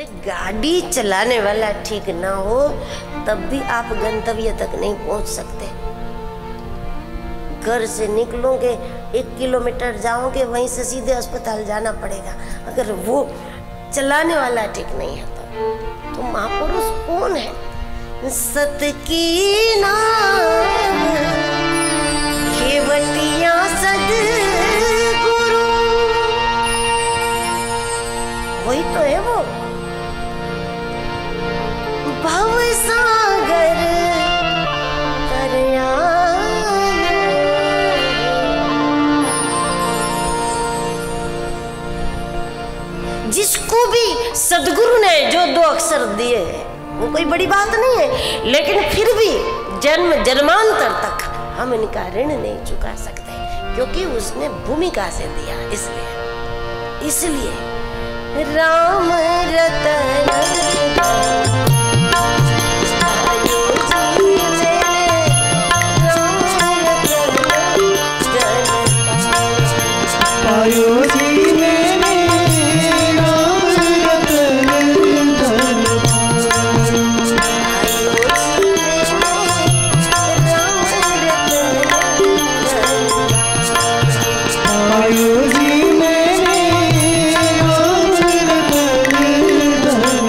अरे गाड़ी चलाने वाला ठीक ना हो तब भी आप गंतव्य तक नहीं पहुंच सकते। घर से निकलोगे 1 किलोमीटर जाओगे, वहीं से सीधे अस्पताल जाना पड़ेगा। अगर वो चलाने वाला ठीक नहीं है तो महापुरुष कौन है? सत की नाम केवटिया सद्गुरु, वही तो है वो। भव सागर तरया, जिसको भी सदगुरु ने जो 2 अक्षर दिए वो कोई बड़ी बात नहीं है, लेकिन फिर भी जन्म जन्मांतर तक हम इनका ऋण नहीं चुका सकते, क्योंकि उसने भूमिका से दिया। इसलिए राम रतन पायो जी मैंने राम रतन धन पायो जी मैंने राम रतन धन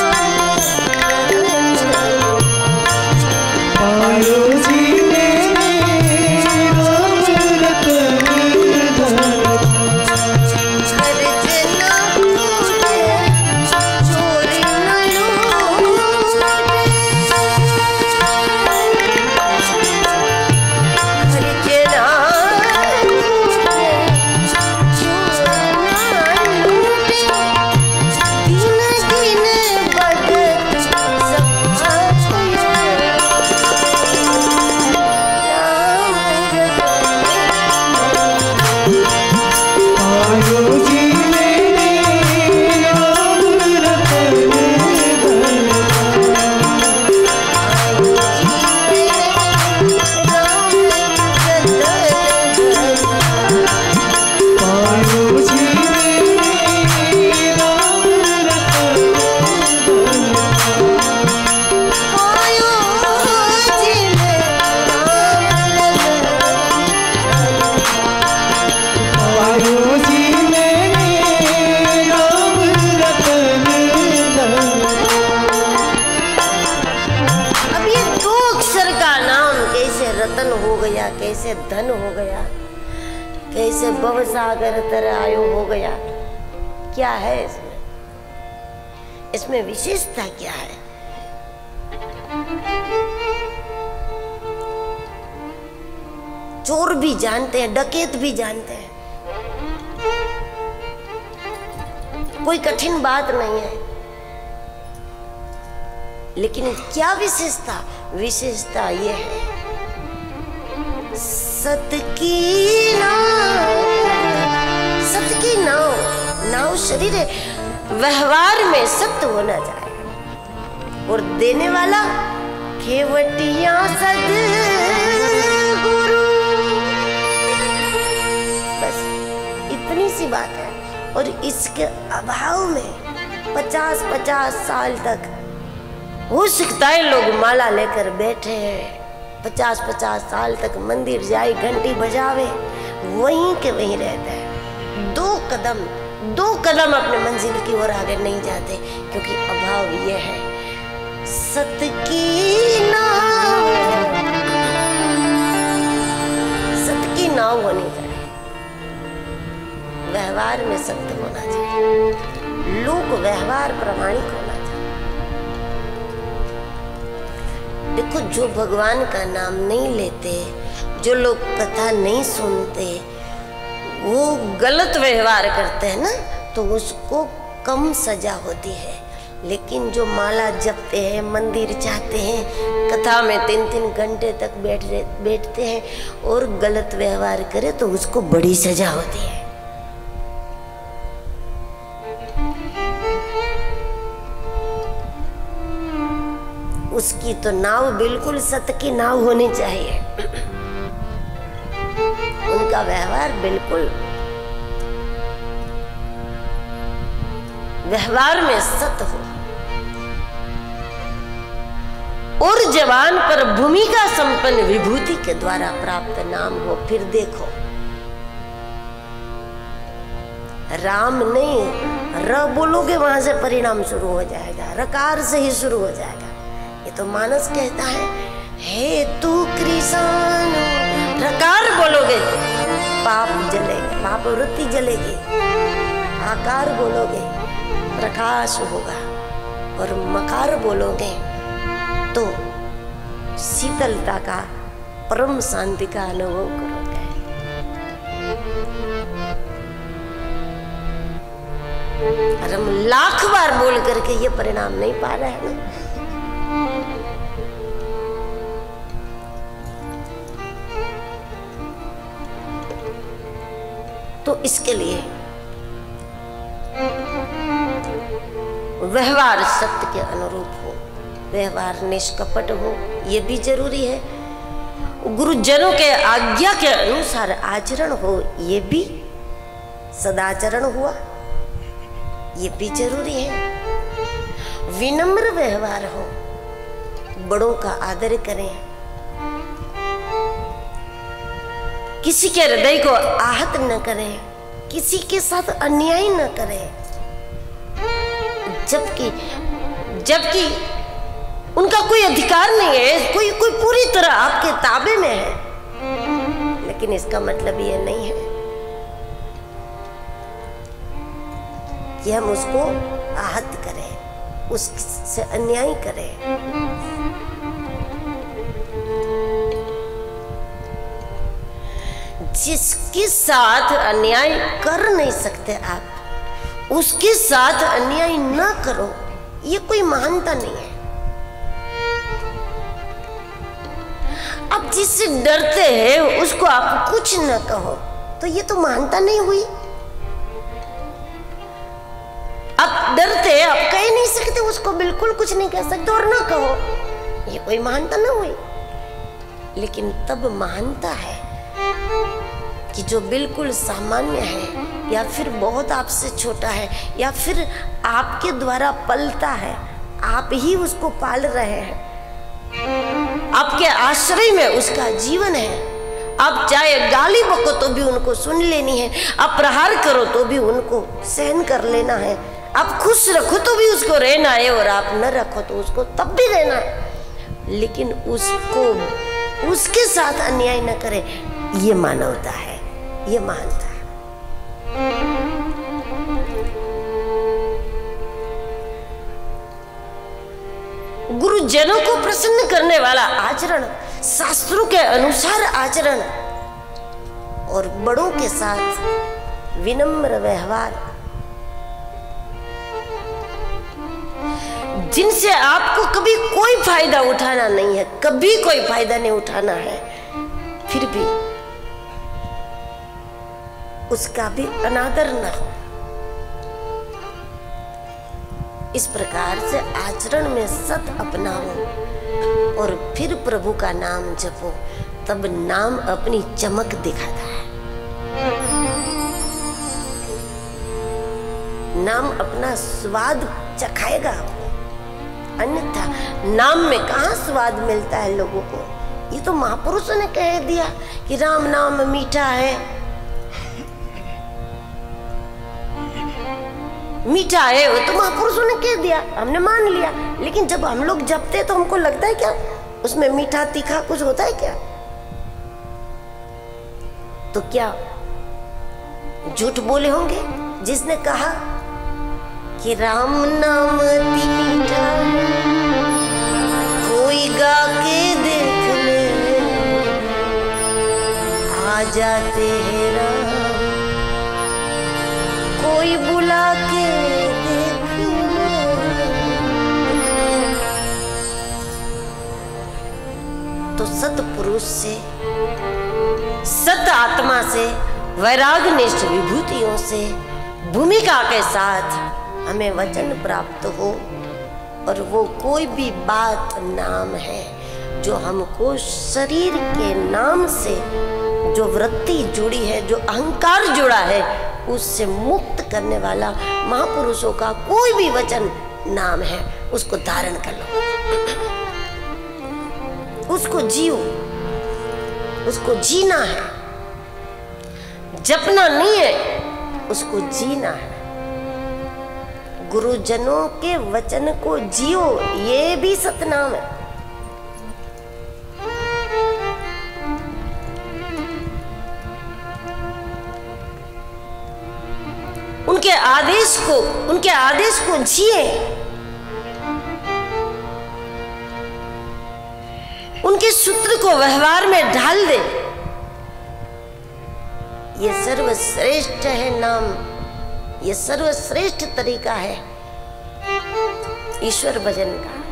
पायो जी कैसे धन हो गया, कैसे भव सागर तरायो हो गया। क्या है इसमें विशेषता क्या है? चोर भी जानते हैं, डकैत भी जानते हैं, कोई कठिन बात नहीं है। लेकिन क्या विशेषता ये है, सत की नाव शरीर है, व्यवहार में सत्य होना चाहिए। और देने वाला केवटिया सद्गुरु, बस इतनी सी बात है। और इसके अभाव में 50-50 साल तक हो सकता है लोग माला लेकर बैठे हैं, 50-50 साल तक मंदिर जाए, घंटी बजावे, वहीं के वहीं रहते हैं। 2 कदम अपने मंजिल की ओर आगे नहीं जाते, क्योंकि अभाव यह है। सत की नाव होनी चाहिए, व्यवहार में सत्य होना चाहिए, लोक व्यवहार प्रामाणिक होना चाहिए। देखो, जो भगवान का नाम नहीं लेते, जो लोग कथा नहीं सुनते, वो गलत व्यवहार करते हैं ना, तो उसको कम सजा होती है। लेकिन जो माला जपते हैं, मंदिर जाते हैं, कथा में 3-3 घंटे तक बैठते हैं और गलत व्यवहार करे तो उसको बड़ी सजा होती है। उसकी तो नाव बिल्कुल सत्य की नाव होनी चाहिए, उनका व्यवहार बिल्कुल व्यवहार में सत हो और जवान पर भूमिका संपन्न विभूति के द्वारा प्राप्त नाम हो। फिर देखो, राम नहीं, र बोलोगे वहां से परिणाम शुरू हो जाएगा, रकार से ही शुरू हो जाएगा। ये तो मानस कहता है, हे तू कृष्ण, रकार बोलोगे पाप जलेगा, पाप वृत्ति जलेगी। आकार बोलोगे प्रकाश होगा और मकार बोलोगे तो शीतलता का, परम शांति का अनुभव करोगे। और हम लाख बार बोल करके ये परिणाम नहीं पा रहे हैं ना। तो इसके लिए व्यवहार सत्य के अनुरूप हो, व्यवहार निष्कपट हो, ये भी जरूरी है। गुरुजनों के आज्ञा के अनुसार आचरण हो, ये भी सदाचरण हुआ, ये भी जरूरी है। विनम्र व्यवहार हो, बड़ों का आदर करें, किसी के हृदय को आहत न करें, किसी के साथ अन्याय न करें, जबकि उनका कोई अधिकार नहीं है, कोई पूरी तरह आपके ताबे में है। लेकिन इसका मतलब ये नहीं है कि हम उसको आहत करें, उससे अन्याय करें। जिसके साथ अन्याय कर नहीं सकते आप, उसके साथ अन्याय न करो, ये कोई महानता नहीं है। अब जिससे डरते हैं उसको आप कुछ न कहो, तो ये तो महानता नहीं हुई। आप डरते हैं, आप कह नहीं सकते उसको, बिल्कुल कुछ नहीं कह सकते और ना कहो, ये कोई महानता ना हुई। लेकिन तब महानता है कि जो बिल्कुल सामान्य है या फिर बहुत आपसे छोटा है या फिर आपके द्वारा पलता है, आप ही उसको पाल रहे हैं, आपके आश्रय में उसका जीवन है। आप चाहे गाली बको तो भी उनको सुन लेनी है, आप प्रहार करो तो भी उनको सहन कर लेना है, आप खुश रखो तो भी उसको रहना है और आप न रखो तो उसको तब भी रहना है। लेकिन उसको उसके साथ अन्याय न करे, ये मानवता है, ये महानता है। गुरुजनों को प्रसन्न करने वाला आचरण, शास्त्रों के अनुसार आचरण और बड़ों के साथ विनम्र व्यवहार, जिनसे आपको कभी कोई फायदा उठाना नहीं है, कभी कोई फायदा नहीं उठाना है, फिर भी उसका भी अनादर न हो। इस प्रकार से आचरण में सत अपनाओ और फिर प्रभु का नाम जपो, तब नाम अपनी चमक दिखाता है। नाम अपना स्वाद चखाएगा आपको, अन्यथा नाम में कहाँ स्वाद मिलता है लोगों को। ये तो महापुरुषों ने कह दिया कि राम नाम मीठा है, मीठा है, वो तो महापुरुषों ने कह दिया, हमने मान लिया। लेकिन जब हम लोग जपते तो हमको लगता है क्या उसमें मीठा तीखा कुछ होता है क्या? तो क्या झूठ बोले होंगे जिसने कहा कि राम नाम अति मीठा, कोई गा के देख ले, आ जाते हैं राम, कोई बुला के देख ले। तो सतपुरुष से, सत आत्मा से, वैरागनिष्ठ विभूतियों से, भूमिका के साथ हमें वचन प्राप्त हो, और वो कोई भी बात नाम है जो हमको शरीर के नाम से जो वृत्ति जुड़ी है, जो अहंकार जुड़ा है, उससे मुक्त करने वाला महापुरुषों का कोई भी वचन नाम है, उसको धारण कर लो, उसको जियो, उसको जीना है, जपना नहीं है, उसको जीना है। गुरुजनों के वचन को जियो, ये भी सतनाम है। उनके आदेश को जिए, उनके सूत्र को व्यवहार में ढाल दे। ये सर्वश्रेष्ठ है नाम, ये सर्वश्रेष्ठ तरीका है ईश्वर भजन का।